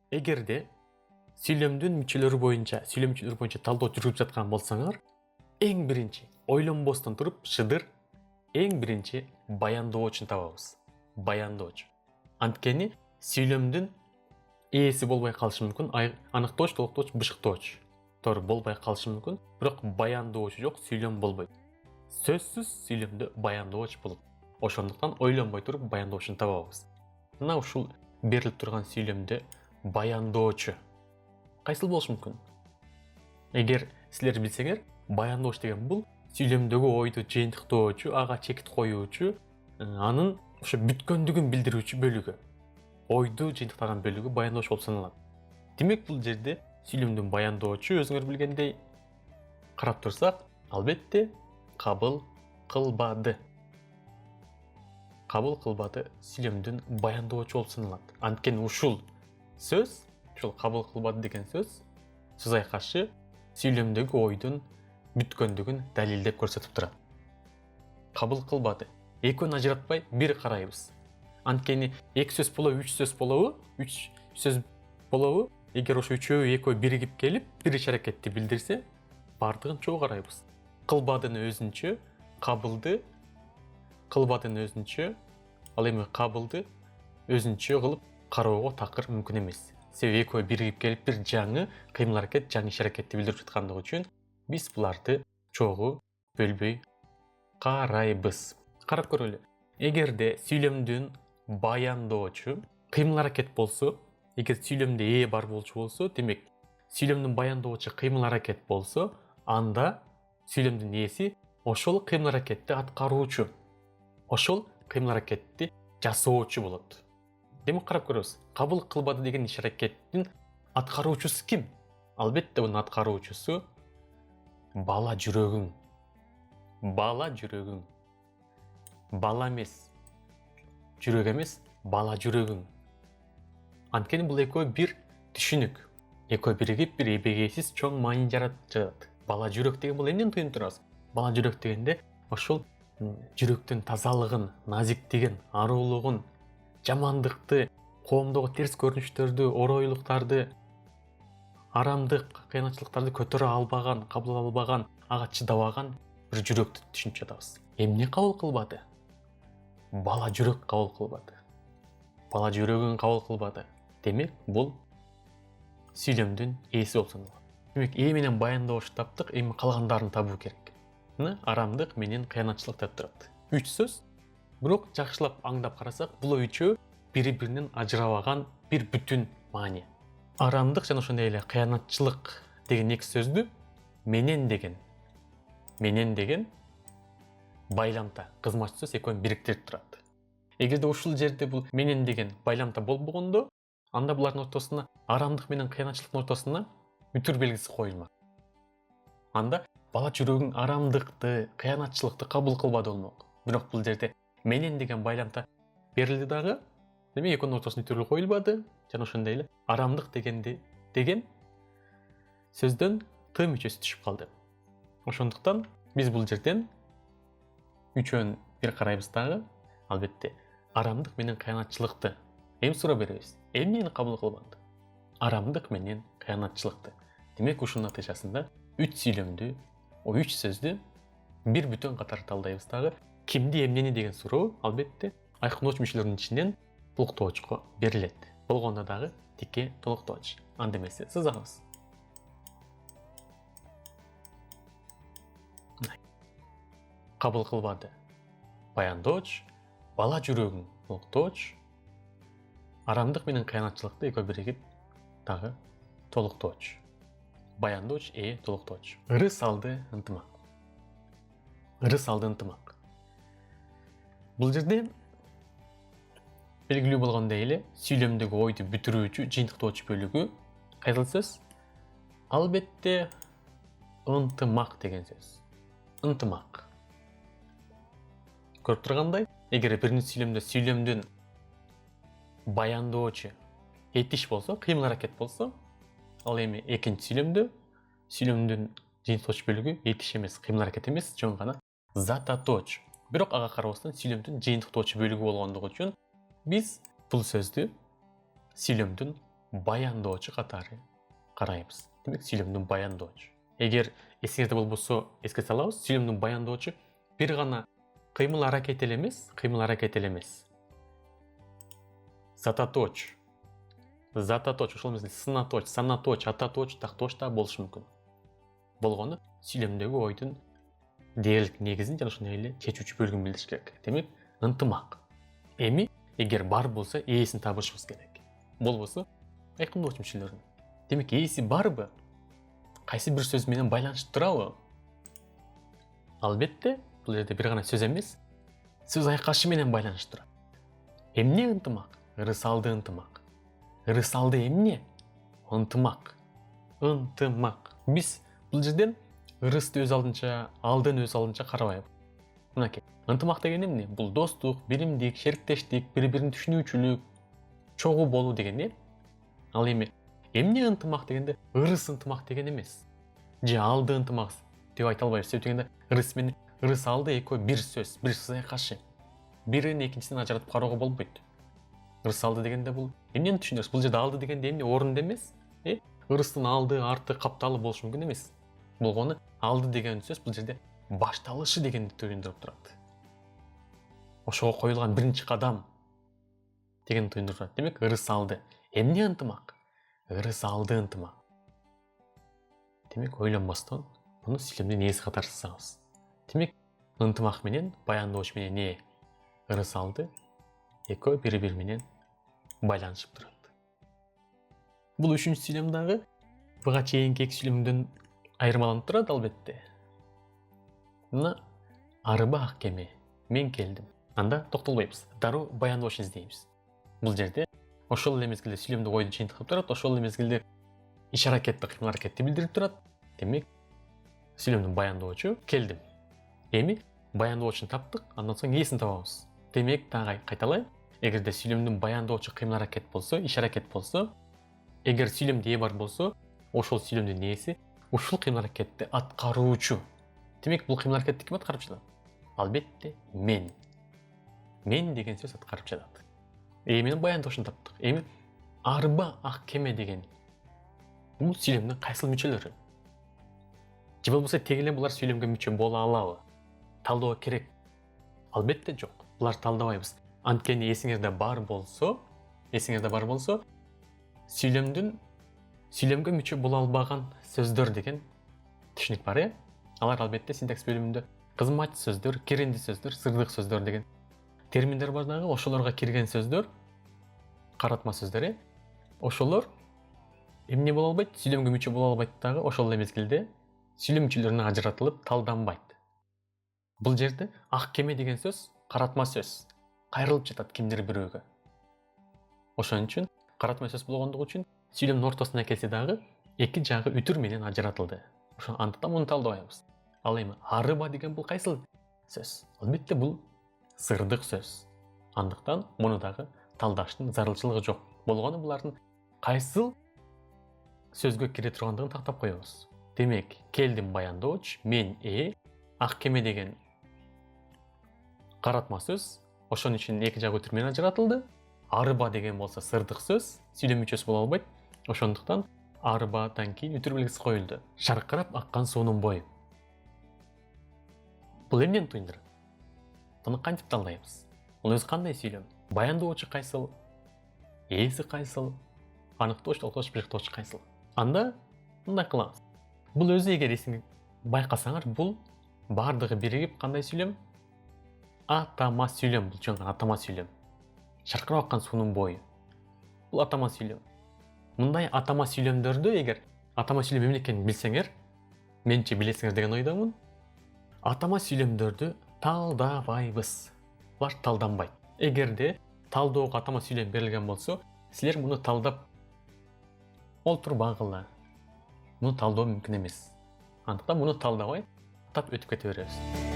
Эгерде сүйлөмдүн мүчөлөрү боюнча талдоо жүргүзүп жаткан болсоңор, эң биринчи ойлонбостон туруп шыдыр эң биринчи баяндоочун табабыз. Баяндоочу. Анткени сүйлөмдүн ээси болбой калышы мүмкүн, аныктооч, толуктооч, бышыктооч болбой калышы мүмкүн, бирок баяндоочу жок сүйлөм болбойт. Сөзсүз сүйлөмдө баяндооч болот. Ошондуктан ойлонбой туруп баяндоочуну табабыз. Мына ушул берилип турган сүйлөмдө баяндоочу кайсыл болушу мүмкүн? Эгер силер билсеңер, баяндооч деген бул сүйлөмдөгү ойду жыйынтыктоочу, ага чекит коюучу, анын ошо бүткөндүгүн билдирүүчү бөлүгү. Ойду жыйынтыктаган бөлүгү баяндооч болуп саналат. Демек бул жерде сүйлөмдүн баяндоочу өзүңөр билгендей карап турсак, албетте кабыл кылбады. Кабыл кылбады сүйлөмдүн баяндоочу болуп саналат. Анткени ушул сөз, ушул кабыл кылбады деген сөз айкашы сүйлөмдөгү ойдун бүткөндүгүн далилдеп көрсөтүп турат. Кабыл кылбады. Экөөнү ажыратпай бир карайбыз. Анткени эки сөз болобу, үч сөз болобу? Үч сөз болобу? Эгер ошо үчөө экөө биригип келип, бир иш аракетти билдирсе, бардыгын чогуу карайбыз. Кылбадыны өзүнчө, кабылды, кылбадыны өзүнчө, ал эми кабылды өзүнчө кылып кароого такыр мүмкүн эмес. Себеби экөө биригип келип бир жаңы кыймыл аракет, жаңы иш аракетти билдирип жаткандыгы үчүн биз буларды чогуу бөлбөй карайбыз. Карап көрөлү. Эгерде сүйлөмдүн баяндоочу кыймыл аракет болсо, эгер сүйлөмдө ээ бар болчу болсо, демек сүйлөмдүн баяндоочу кыймыл аракет болсо, анда сүйлөмдүн ээси ошол кыймыл аракетти аткаруучу, ошол кыймыл аракетти жасоочу болот. Демек карап көрөбүз. Кабыл кылбады деген иш аракеттин аткаруучусу ким? Албетте мунун аткаруучусу бала жүрөгүң. Бала жүрөгүң. Бала эмес, жүрөк эмес, бала жүрөгүң. Анткени бул экөө бир түшүнүк. Экөө биригип бир эбегейсиз чоң маани жаратат. Бала жүрөк деген бул эмнени туюнуп турабыз? Бала жүрөк дегенде ошол жүрөктүн тазалыгын, назиктигин, аруулугун, жамандыкты, коомдогу терс көрүнүштөрдү, оройлуктарды, арамдык, кыйынчылыктарды көтөрө албаган, кабыл албаган, ага чыдабаган бир жүрөктү түшүнүп жатабыз. Эмне кабыл кылбады? Бала жүрөк кабыл кылбады. Бала жүрөгүн кабыл кылбады. Демек, бул сүйлөмдүн ээси болуп саналат. Демек, ээ менен баяндоочу таптык, эми калгандарын табуу керек. Мына арамдык менен кыянатчылык деп турат. Үч сөз, бирок жакшылап аңдап карасак, бул үчөө бири-биринен ажырабаган бир бүтүн маани. Арамдык жана ошондой эле кыянатчылык деген эки сөздү менен деген байламта, кызмач сөз экөөнү бириктирип турат. Эгерде ушул жерде бул менен деген байламта болбогондо, анда булардын ортосуна, арамдык менен кыянатчылыктын ортосуна үтүр белгиси коюлмак. Анда бала жүрөгүң арамдыкты, кыянатчылыкты кабыл кылбады болмок. Бирок бул жерде менен деген байламта берилди дагы, демек экөөнүн ортосуна үтүрүл коюлбады, жана ошондой эле арамдык деген сөздөн т мүчөсү түшүп калды. Ошондуктан биз бул жерден үчөөнү бир карайбыз дагы, албетте арамдык менен кыянатчылыкты эми суроо беребиз. Эмнени кабыл кылбады? Арамдык менен кыянатчылыкты. Демек ушунун натыйжасында үч сүйлөмдү, үч сөздү бир бүтөн катары талдайбыз дагы. Кимди эмнени деген суроо албетте айкындоочу мүчөлөрүнүн ичинен толуктоочко берилет. Болгондо дагы тике толуктооч. Анда эмесе сызабыз. Кабыл кылбады. Баяндооч, бала жүрөгүң толуктооч, арамдык менен кыянатчылыкты экөө биригип дагы толуктооч. Баяндооч, толуктооч. Ыры салды ынтымак. Ыры салды ынтымак. Бул жерде белгилүү болгондой эле сүйлөмдөгү ойду бүтүрүүчү, жыйынтыктоочу бөлүгү кайсыл сөз? Албетте ынтымак деген сөз. Ынтымак. Көрүп тургандай, эгер биринчи сүйлөмдө сүйлөмдүн баяндоочу этиш болсо, кыймыл аракет болсо, ал эми экинчи сүйлөмдө сүйлөмдүн жыйынтыктоочу бөлүгү этиш эмес, кыймыл аракет эмес, жөн гана зататооч. Бирок ага карабастан сүйлөмдүн жыйынтыктоочу бөлүгү болгондугу үчүн биз бул сөздү сүйлөмдүн баяндоочу катары карайбыз. Демек сүйлөмдүн баяндоочу. Эгер эсиңизде болбосо эске салабыз, сүйлөмдүн баяндоочу бир гана кыймыл аракет эле эмес. Зататоч, ошол эмес, сынаточ, санаточ, ататоч, такточ да болушу мүмкүн. Болгону сүйлөмдөгү ойдун дээрлик негизин жана ошондой эле чечүүчү бөлүгүн билдириш керек. Демек, ынтымак. Эми эгер бар болсо, ээсин табышыбыз керек. Болбосо, айкындоочу мүчөлөрүн. Демек, ээси барбы? Кайсы бир сөз менен байланыштып турабы? Албетте, бул жерде бир гана сөз эмес, сөз айкашы менен байланыштып турат. Эмне ынтымак? Ырысалды ынтымак. Ырысалды эмне? Ынтымак. Ынтымак. Биз бул жерден ырысты өз алдынча, алдын өз алдынча карабайбыз. Мынакей, ынтымак деген эмне? Бул достук, биримдик, шериктештик, бири-бирин түшүнүүчүлүк, чогуу болуу деген э? Ал эми эмне ынтымак дегенде ырыс ынтымак деген эмес. Же алды ынтымак деп айта албайбыз. Себеп дегенде ырыс менен ырыс алды экөө бир сөз айкашы. Бирин экинчисинен ажыратып кароого болбойт. Ырыс алды дегенде бул эмнени түшүнөбүз? Бул жерде алды дегенде эмне? Орунду эмес? Ырыстын алды, арты, капталы болушу мүмкүн эмес. Болгону алды деген сөз бул жерде башталышы дегенди туюндуруп турат. Ошого коюлган биринчи кадам дегенди туюндуруп турат. Демек, ырыс алды. Эмне ынтымак? Ырыс алды ынтымак. Демек, ойлонбостон муну сүйлөмдүн ээси катары жазабыз. Демек, ынтымак менен баяндооч менен не? Ырыс алды экөө бири-бири менен байланышып турат. Бул үчүнчү сүйлөм дагы буга чейинки эки сүйлөмдөн айырмаланып турат албетте. Мына арба ак кеме, мен келдим. Анда токтолбойбуз. Дароо баяндооч издейбиз. Бул жерде ошол эле мезгилде сүйлөмдүк ойду жыйынтыктап турат, ошол эле мезгилде иш аракетти, кыймыл аракетти билдирип турат. Демек, сүйлөмдүн баяндоочу келдим. Эми баяндоочун таптык, андан соң ээсин табабыз. Демек, дагы кайталайм. Эгерде сүйлөмдүн баяндоочу кыймыл аракет болсо, иш аракет болсо, эгер сүйлөмдө ээ бар болсо, ошол сүйлөмдүн ээси ушул кыймыл аракетти аткаруучу. Демек, бул кыймыл аракетти ким аткарып жатат? Албетте, мен. Мен деген сөз аткарып жатат. Менин баяндоочун таптык. Эми арба ак кеме деген бул сүйлөмдүн кайсыл мүчөлөрү? Же болбосо теги эле булар сүйлөмгө мүчө боло алабы? Талдоо керек? Албетте жок. Булар талдабайбыз. Анткени эсиңерде бар болсо, сүйлөмгө мүчө боло албаган сөздөр деген түшүнүк бар, э? Алар албетте синтакс бөлүмүндө кызмат сөздөр, киренди сөздөр, сырдык сөздөр деген терминдер бар дагы. Ошолорго кирген сөздөр, каратма сөздөр, ошолор эмне боло албайт? Сүйлөмгө мүчө боло албайт дагы. Ошол эле мезгилде сүйлөм мүчөлөрүнө ажыратылып талданбайт. Бул жерде ак кеме деген сөз каратма сөз. Кайрылып жатат кимдир бирөөгө. Ошон үчүн каратма сөз болгондугу үчүн сүйлөмдүн ортосуна келсе дагы эки жагы үтүр менен ажыратылды. Андыктан муну талдабайбыз. Ал эми арыба деген бул кайсыл сөз? Албетте бул сырдык сөз. Андыктан муну дагы талдаштын зарылчылыгы жок. Болгону булардын кайсыл сөзгө кире тургандыгын тактап коебуз. Демек, келдим баяндооч, мен ак кеме деген каратма сөз. Ошон үчүн эки жагы үтүр менен ажыратылды. Арыба деген болсо сырдык сөз, сүйлөм мүчөсү боло албайт. Ошондуктан арыбадан кийин үтүр белгиси коюлду. Шаркырап аккан суунун бою. Бул эмнени туюндурат? Буну кантип талдайбыз? Бул өзү кандай сүйлөм? Баяндоочу кайсыл? Ээси кайсыл? Аныктооч, толтооч, бириктоочу кайсыл? Анда мындай кылабыз. Бул өзү эгер эсиңи байкасаңар, бул бардыгы биригип кандай сүйлөм? Атама сүйлөм. Бул чоң атама сүйлөм. Шаркырап аккан суунун бою. Бул атама сүйлөм. Мындай атама сүйлөмдөрдү эгер атама сүйлөм эмне экенин билсеңер, менче билесиңер деген ойдомун. Атама сүйлөмдөрдү талдабайбыз. Булар талданбайт. Эгерде талдоого атама сүйлөм берилген болсо, силер муну талдап олтурбагыла. Муну талдоо мүмкүн эмес. Андыктан муну талдабай тап өтүп кете беребиз.